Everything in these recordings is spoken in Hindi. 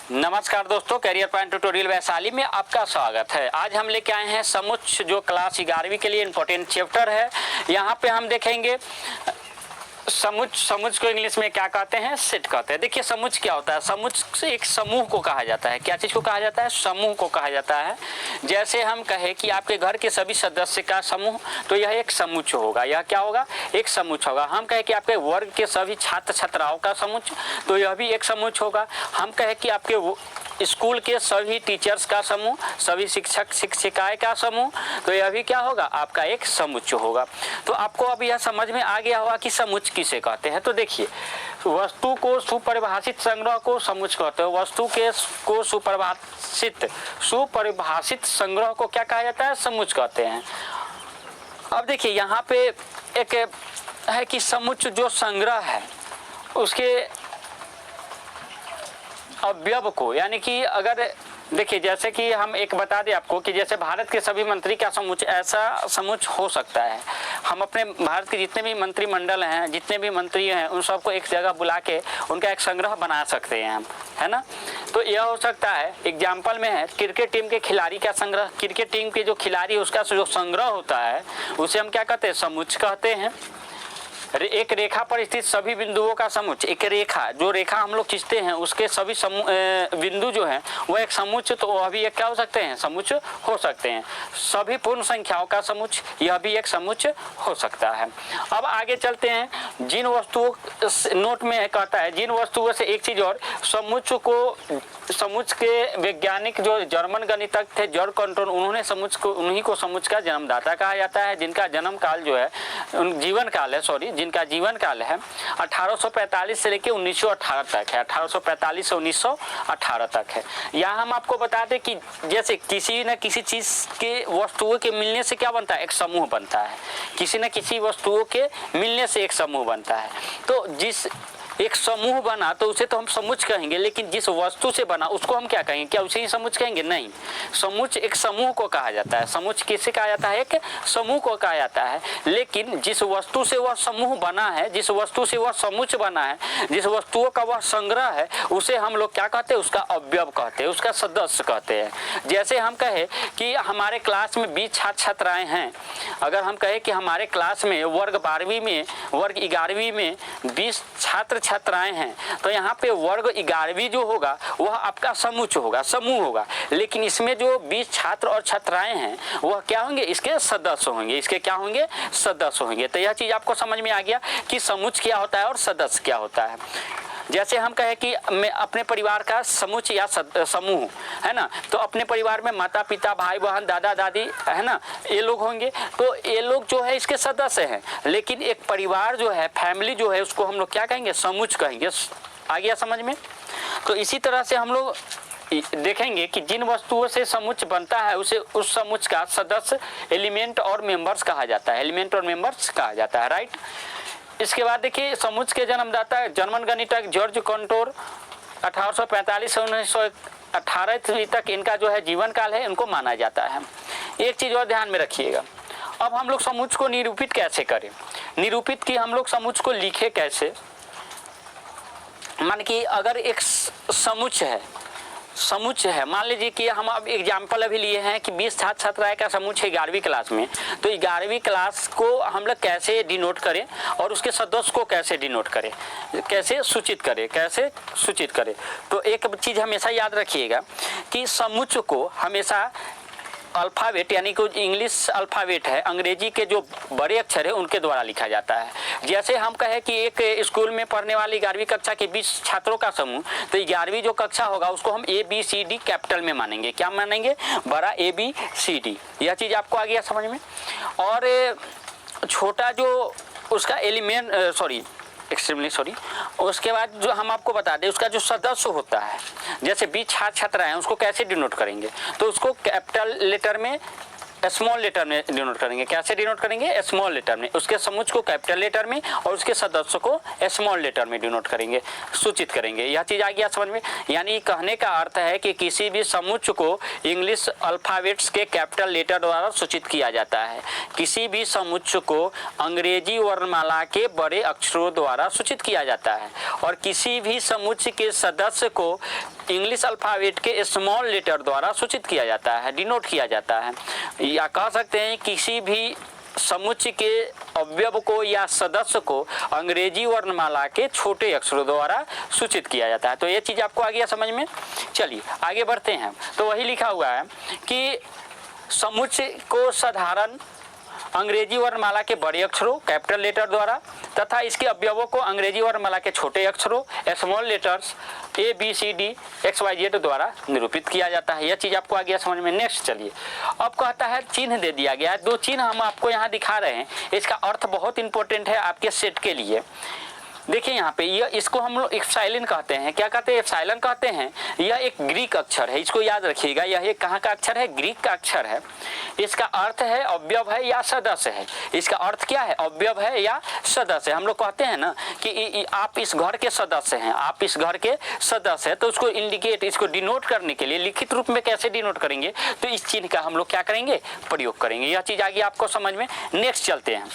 नमस्कार दोस्तों, करियर पॉइंट ट्यूटोरियल वैशाली में आपका स्वागत है। आज हम लेके आए हैं समुच्च, जो क्लास 11वीं के लिए इंपॉर्टेंट चैप्टर है। यहाँ पे हम देखेंगे समुच्च को इंग्लिश में क्या कहते हैं, सेट कहते हैं। देखिए समुच्च क्या होता है। समुच्च एक समूह को कहा जाता है। क्या चीज़ को कहा जाता है? समूह को कहा जाता है। जैसे हम कहें कि आपके घर के सभी सदस्य का समूह, तो यह एक समुच्च होगा। यह क्या होगा? एक समुच्च होगा। हम कहें कि आपके वर्ग के सभी छात्र छात्राओं का समुच्च, तो यह भी एक समुच्च होगा। हम कहें कि आपके स्कूल के सभी टीचर्स का समूह, सभी शिक्षक शिक्षिकाएं का समूह, तो यह भी क्या होगा? आपका एक समुच्च होगा। तो आपको अब यह समझ में आ गया होगा कि समुच्च किसे कहते हैं। तो देखिए, वस्तु को सुपरिभाषित संग्रह को समुच्च कहते हैं। वस्तु के को सुपरिभाषित संग्रह को क्या कहा जाता है? समुच्च कहते हैं। अब देखिए यहाँ पे एक है कि समुच्च जो संग्रह है उसके अवयव को, यानी कि अगर देखिए जैसे कि हम एक बता दें आपको कि जैसे भारत के सभी मंत्री का समुच्च, ऐसा समुच्च हो सकता है। हम अपने भारत के जितने भी मंत्रिमंडल हैं, जितने भी मंत्री हैं, उन सबको एक जगह बुला के उनका एक संग्रह बना सकते हैं हम, है ना। तो यह हो सकता है, एग्जाम्पल में है क्रिकेट टीम के खिलाड़ी का संग्रह। क्रिकेट टीम के जो खिलाड़ी, उसका जो संग्रह होता है उसे हम क्या कहते हैं? समुच्च कहते हैं। एक रेखा पर स्थित सभी बिंदुओं का समुच्च, एक रेखा, जो रेखा हम लोग खींचते हैं उसके सभी बिंदु जो हैं वो एक समुच्च, तो वह भी एक क्या हो सकते हैं? समुच्च हो सकते हैं। सभी पूर्ण संख्याओं का समुच्च, यह भी एक समुच्च हो सकता है। अब आगे चलते हैं। जिन वस्तुओं, नोट में कहता है जिन वस्तुओं से एक चीज और, समुच्च के वैज्ञानिक जो जर्मन गणितज्ञ थे जॉर्ज कैंटोन, उन्हीं को समुच्च का जन्मदाता कहा जाता है। जिनका जन्म काल जो है, जीवन काल है, जिनका जीवन काल है 1845 से लेकर 1918 तक है। 1845 से 1918 तक है। यहाँ हम आपको बता दें कि जैसे किसी न किसी चीज के, वस्तुओं के मिलने से क्या बनता है? एक समूह बनता है। किसी न किसी वस्तुओं के मिलने से एक समूह बनता है। तो जिस एक समूह बना तो उसे तो हम समुच्च कहेंगे, लेकिन जिस वस्तु से बना उसको हम क्या कहेंगे? क्या उसे ही समुच्च कहेंगे? नहीं। समुच्च एक समूह को कहा जाता है। समुच्च किसे कहा जाता है? एक समूह को कहा जाता है। लेकिन जिस वस्तु से वह समूह बना है, जिस वस्तु से वह समुच्च बना है, जिस वस्तुओं का वह संग्रह है, उसे हम लोग क्या कहते हैं? उसका अवयव कहते हैं, उसका सदस्य कहते हैं। जैसे हम कहे कि हमारे क्लास में 20 छात्र छात्राएं हैं। अगर हम कहे कि हमारे क्लास में वर्ग 12वीं में, वर्ग 11वीं में 20 छात्र छात्राएं हैं, तो यहाँ पे वर्ग 11वीं जो होगा वह आपका समुच्च होगा, समूह होगा। लेकिन इसमें जो 20 छात्र और छात्राएं हैं वह क्या होंगे? इसके सदस्य होंगे। इसके क्या होंगे? सदस्य होंगे। तो यह चीज आपको समझ में आ गया कि समुच्च क्या होता है और सदस्य क्या होता है। जैसे हम कहें कि मैं अपने परिवार का समुच्च या समूह, है ना, तो अपने परिवार में माता पिता, भाई बहन, दादा दादी, है ना, ये लोग होंगे। तो ये लोग जो है इसके सदस्य हैं। लेकिन एक परिवार जो है, फैमिली जो है, उसको हम लोग क्या कहेंगे? समुच्च कहेंगे। आ गया समझ में? तो इसी तरह से हम लोग देखेंगे कि जिन वस्तुओं से समुच्च बनता है उसे, उस समुच्च का सदस्य एलिमेंट और मेंबर्स कहा जाता है। एलिमेंट और मेंबर्स कहा जाता है, राइट। इसके बाद देखिए, समुच्च के जन्मदाता जर्मन गणितज्ञ जॉर्ज कैंटोन 1845 से 1918 तक इनका जो है जीवन काल है, इनको माना जाता है। एक चीज और ध्यान में रखिएगा। अब हम लोग समुच्च को निरूपित कैसे करें? निरूपित की हम लोग समुच्च को लिखे कैसे? मान कि अगर एक समुच्च है, मान लीजिए कि हम अब एग्जाम्पल अभी लिए हैं कि 20 छात्र छात्राएं का समुच्च है 11वीं क्लास में। तो 11वीं क्लास को हम लोग कैसे डिनोट करें और उसके सदस्य को कैसे डिनोट करें, कैसे सूचित करें? तो एक चीज़ हमेशा याद रखिएगा कि समुच्च को हमेशा अल्फ़ाबेट, यानी कि इंग्लिश अल्फ़ाबेट है, अंग्रेजी के जो बड़े अक्षर है उनके द्वारा लिखा जाता है। जैसे हम कहें कि एक स्कूल में पढ़ने वाली 11वीं कक्षा के 20 छात्रों का समूह, तो 11वीं जो कक्षा होगा उसको हम ABCD कैपिटल में मानेंगे। क्या मानेंगे? बड़ा ABCD। यह चीज़ आपको आ गया समझ में? और छोटा जो उसका एलिमेंट, एक्सट्रीमली सॉरी, उसके बाद जो हम आपको बता दें उसका जो सदस्य होता है, जैसे 20 छात्र छात्राएं हैं, उसको कैसे डिनोट करेंगे? तो उसको कैपिटल लेटर में स्मॉल लेटर में डिनोट करेंगे। कैसे डिनोट करेंगे? स्मॉल लेटर में। उसके समुच्चय को कैपिटल लेटर में और उसके सदस्य को स्मॉल लेटर में डिनोट करेंगे, सूचित करेंगे। यह चीज आ गया समझ में। यानी कहने का अर्थ है कि किसी भी समुच्चय को इंग्लिश अल्फाबेट्स के कैपिटल लेटर द्वारा सूचित किया जाता है। किसी भी समुच्चय को अंग्रेजी वर्णमाला के बड़े अक्षरों द्वारा सूचित किया जाता है और किसी भी समुच्चय के सदस्य को इंग्लिश अल्फाबेट के स्मॉल लेटर द्वारा सूचित किया जाता है, डिनोट किया जाता है। या कह सकते हैं किसी भी समुच्चय के अवयव को या सदस्य को अंग्रेजी वर्णमाला के छोटे अक्षरों द्वारा सूचित किया जाता है। तो ये चीज आपको आ गया समझ में। चलिए आगे बढ़ते हैं। तो वही लिखा हुआ है कि समुच्चय को साधारण अंग्रेजी वर्णमाला के बड़े अक्षरों कैपिटल लेटर द्वारा तथा इसके अवयवों को अंग्रेजी वर्णमाला के छोटे अक्षरों स्मॉल लेटर्स ABCD XYZ द्वारा निरूपित किया जाता है। यह चीज आपको आ गया समझ में। नेक्स्ट चलिए, अब कहता है चिन्ह दे दिया गया है। 2 चिन्ह हम आपको यहाँ दिखा रहे हैं। इसका अर्थ बहुत इंपॉर्टेंट है आपके सेट के लिए। देखिए यहाँ पे यह इसको हम लोग एप्सिलॉन कहते हैं। क्या कहते हैं? एप्सिलॉन कहते हैं। यह एक ग्रीक अक्षर है, इसको याद रखिएगा। यह एक कहाँ का अक्षर है? ग्रीक का अक्षर है। इसका अर्थ है अवयव है या सदस्य है। इसका अर्थ क्या है? अवयव है या सदस्य है। हम लोग कहते हैं ना कि आप इस घर के सदस्य हैं, आप इस घर के सदस्य हैं, तो उसको इंडिकेट, इसको डिनोट करने के लिए लिखित रूप में कैसे डिनोट करेंगे? तो इस चिन्ह का हम लोग क्या करेंगे? प्रयोग करेंगे। यह चीज आगे आपको समझ में। नेक्स्ट चलते हैं।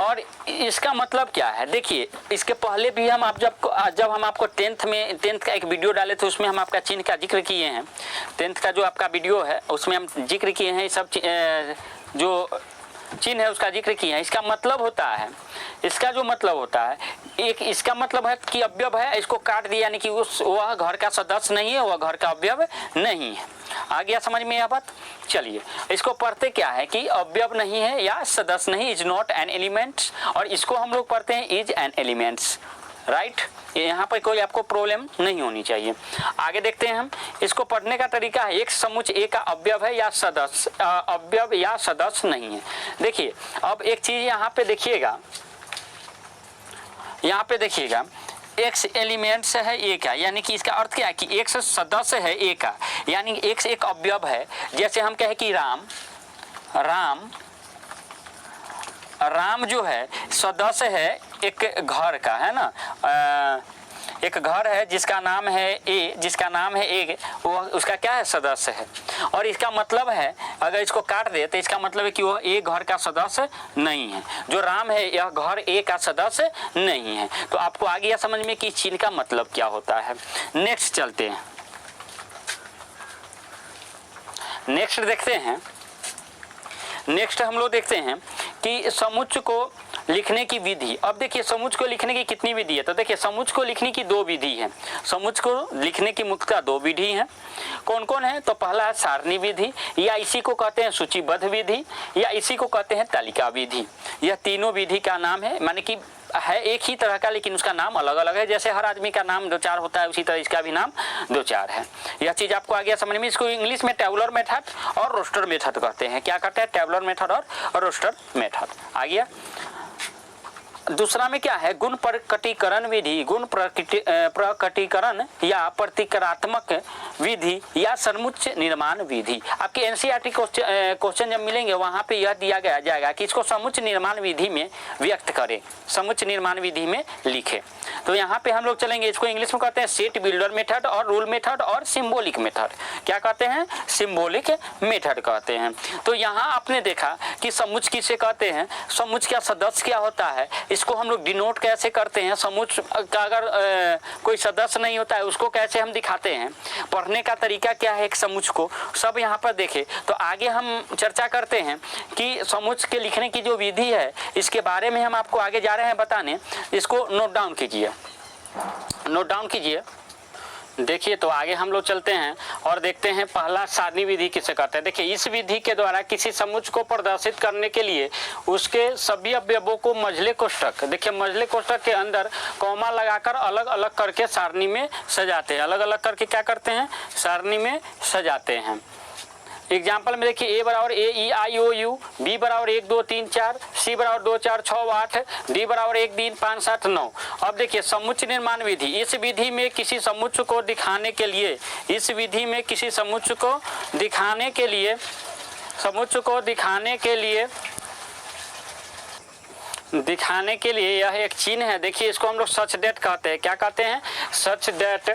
और इसका मतलब क्या है? देखिए इसके पहले भी हम जब हम आपको टेंथ का एक वीडियो डाले थे उसमें हम आपका चिन्ह का जिक्र किए हैं। 10th का जो आपका वीडियो है उसमें हम जिक्र किए हैं, सब जो चिन्ह है उसका जिक्र किए हैं। इसका मतलब होता है, इसका जो मतलब होता है, एक इसका मतलब है कि अवयव है, इसको काट दिया यानी कि वह घर का सदस्य नहीं है, वह घर का अवयव नहीं है। आ गया समझ में यह बात। चलिए इसको पढ़ते क्या है कि अवयव नहीं है या सदस्य नहीं, इज नॉट एन एलिमेंट्स, और इसको हम लोग पढ़ते हैं इज एन एलिमेंट्स। राइट, यहाँ पर कोई आपको प्रॉब्लम नहीं होनी चाहिए। आगे देखते हैं हम। इसको पढ़ने का तरीका है, एक समुच्चय ए का अवयव है या सदस्य, अवयव या सदस्य नहीं है। देखिए अब एक चीज यहाँ पे देखिएगा, यहाँ पे देखिएगा एक्स एलिमेंट्स है ए का, यानी कि इसका अर्थ क्या है कि एक्स सदस्य है ए का, यानी एक्स एक अवयव है। जैसे हम कहें कि राम जो है सदस्य है एक घर का, है ना। एक घर है जिसका नाम है ए, वो उसका क्या है? सदस्य है। और इसका मतलब है अगर इसको काट दे तो इसका मतलब है कि वो ए घर का सदस्य नहीं है। जो राम है यह घर ए का सदस्य नहीं है। तो आपको आ गया समझ में कि चिन्ह का मतलब क्या होता है। नेक्स्ट चलते हैं, नेक्स्ट देखते हैं। नेक्स्ट हम लोग देखते हैं कि समुच्चय को लिखने की विधि। अब देखिए समुच्चय को लिखने की कितनी विधि है? तो देखिए समुच्चय को लिखने की 2 विधि है। समुच्चय को लिखने की मुख्यतः 2 विधि हैं। कौन कौन है? तो पहला है सारणी विधि, या इसी को कहते हैं सूचीबद्ध विधि, या इसी को कहते हैं तालिका विधि। यह तीनों विधि का नाम है, माने कि है एक ही तरह का लेकिन उसका नाम अलग अलग है। जैसे हर आदमी का नाम 2-4 होता है उसी तरह इसका भी नाम 2-4 है। यह चीज आपको आ गया समझ में। इसको इंग्लिश में टेबुलर मेथड और रोस्टर मेथड कहते हैं। क्या कहते हैं? टेबुलर मेथड और रोस्टर मेथड। आ गया। दूसरा में क्या है? गुण प्रकटीकरण विधि, गुण प्रकटीकरण या प्रतीकात्मक विधि या समुच्चय निर्माण विधि। आपके एनसीईआरटी क्वेश्चन जब मिलेंगे वहां पे यह दिया गया जाएगा कि इसको समुच्चय निर्माण विधि में व्यक्त करें, समुच्चय निर्माण विधि में लिखे। तो यहाँ पे हम लोग चलेंगे, इसको इंग्लिश में कहते हैं सेट बिल्डर मेथड और रूल मेथड और सिंबॉलिक मेथड। क्या कहते हैं? सिंबॉलिक मेथड कहते हैं। तो यहाँ आपने देखा कि समुच्चय किसे कहते हैं, समुच्चय का सदस्य क्या होता है, इसको हम लोग डिनोट कैसे करते हैं, समुच्चय का अगर कोई सदस्य नहीं होता है उसको कैसे हम दिखाते हैं, पढ़ने का तरीका क्या है एक समुच्चय को, सब यहाँ पर देखें। तो आगे हम चर्चा करते हैं कि समुच्चय के लिखने की जो विधि है इसके बारे में हम आपको आगे जा रहे हैं बताने। इसको नोट डाउन कीजिए, नोट डाउन कीजिए। देखिए तो आगे हम लोग चलते हैं और देखते हैं पहला सारणी विधि किसे कहते हैं। देखिए इस विधि के द्वारा किसी समुच्चय को प्रदर्शित करने के लिए उसके सभी अवयवों को मझले कोष्ठक, देखिए मझले कोष्ठक के अंदर कॉमा लगाकर अलग अलग करके सारणी में सजाते हैं। अलग अलग करके क्या करते हैं? सारणी में सजाते हैं। एग्जाम्पल में देखिए ए बराबर ए ई आई ओ यू, बी बराबर 1 2 3 4, सी बराबर 2 4 6 8, डी बराबर 1 3 5 7 9। अब देखिए समुच्चय निर्माण विधि, इस विधि में किसी समुच्चय को दिखाने के लिए, इस विधि में किसी समुच्चय को दिखाने के लिए, समुच्चय को दिखाने के लिए यह एक चिन्ह है। देखिए इसको हम लोग सच डेट कहते हैं। क्या कहते हैं? सच डेट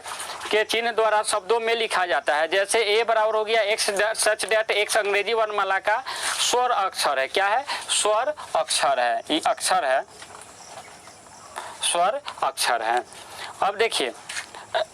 के चिन्ह द्वारा शब्दों में लिखा जाता है। जैसे ए बराबर हो गया एक्स सच डेट, एक्स अंग्रेजी वर्णमाला का स्वर अक्षर है। क्या है? स्वर अक्षर है, ये अक्षर है, स्वर अक्षर है। अब देखिए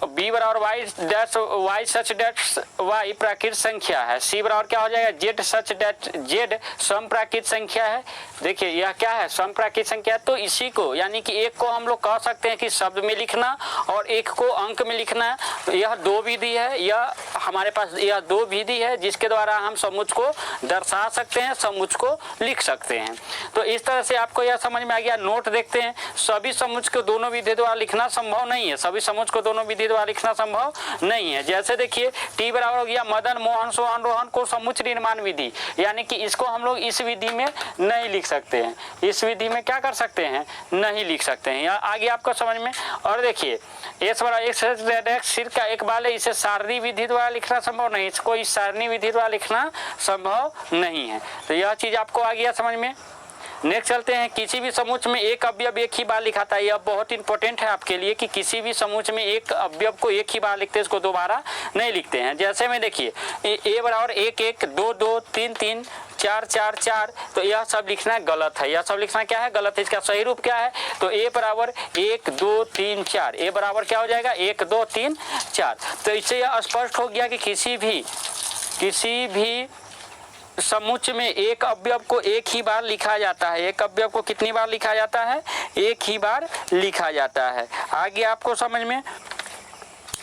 बी बराबर Y dash Y such that Y प्राकृत संख्या है। सी बराबर क्या हो जाएगा? जेड सच डेट जेड सम प्राकृत संख्या है। देखिए यह क्या है? सम प्राकृत संख्या। तो इसी को यानी कि एक को हम लोग कह सकते हैं कि शब्द में लिखना और एक को अंक में लिखना। यह दो विधि है, यह हमारे पास यह दो विधि है जिसके द्वारा हम समुच्चय को दर्शा सकते हैं, समुच्चय को लिख सकते हैं। तो इस तरह से आपको यह समझ में आ गया। नोट देखते हैं, सभी समुच्चय को दोनों विधि द्वारा लिखना संभव नहीं है, सभी समुच्चय को दोनों विधि द्वारा लिखना संभव नहीं है। जैसे देखिए टी बराबर हो गया मदन मोहन सोहन रोहन को समुच्चय निर्माण विधि, यानी कि इसको हम लोग इस विधि में नहीं लिख सकते हैं, इस विधि में क्या कर सकते हैं? नहीं लिख सकते हैं। यहाँ आगे आपको समझ में। और देखिए एस बराबर एक्स सिर का एक बाल है, इसे सारणी विधि द्वारा लिखना संभव नहीं, इसको इस सारणी विधि द्वारा लिखना संभव नहीं है। तो यह चीज आपको आ गया समझ में। नेक्स्ट चलते हैं, किसी भी समुच्चय में एक अवयव एक ही बार लिखाता है। यह बहुत इंपॉर्टेंट है आपके लिए कि किसी भी समुच्चय में एक अवयव को एक ही बार लिखते हैं, इसको दोबारा नहीं लिखते हैं। जैसे में देखिए ए बराबर 1 1 2 2 3 3 4 4 4, तो यह सब लिखना गलत है, यह सब लिखना क्या है? गलत है। इसका सही रूप क्या है? तो ए बराबर 1 2 3 4, ए बराबर क्या हो जाएगा? 1 2 3 4। तो इससे यह स्पष्ट हो गया कि किसी भी समुच्चय में एक अवयव को एक ही बार लिखा जाता है। एक अवयव को कितनी बार लिखा जाता है? एक ही बार लिखा जाता है। आगे आपको समझ में।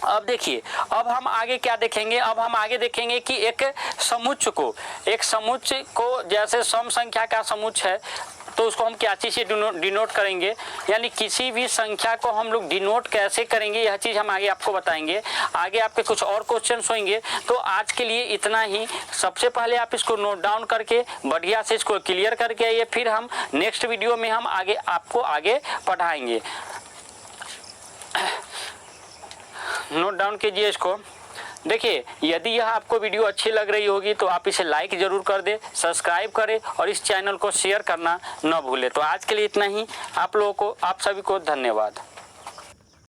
अब देखिए अब हम आगे क्या देखेंगे? अब हम आगे देखेंगे कि एक समुच्चय को जैसे सम संख्या का समुच्चय है तो उसको हम क्या चीज़ से डिनोट करेंगे, यानी किसी भी संख्या को हम लोग डिनोट कैसे करेंगे, यह चीज़ हम आगे आपको बताएंगे। आगे आपके कुछ और क्वेश्चंस होंगे। तो आज के लिए इतना ही। सबसे पहले आप इसको नोट डाउन करके बढ़िया से इसको क्लियर करके आइए, फिर हम नेक्स्ट वीडियो में हम आपको आगे पढ़ाएंगे। नोट डाउन कीजिए इसको। देखिए यदि यह आपको वीडियो अच्छी लग रही होगी तो आप इसे लाइक जरूर कर दें, सब्सक्राइब करें और इस चैनल को शेयर करना न भूलें। तो आज के लिए इतना ही। आप लोगों को, आप सभी को धन्यवाद।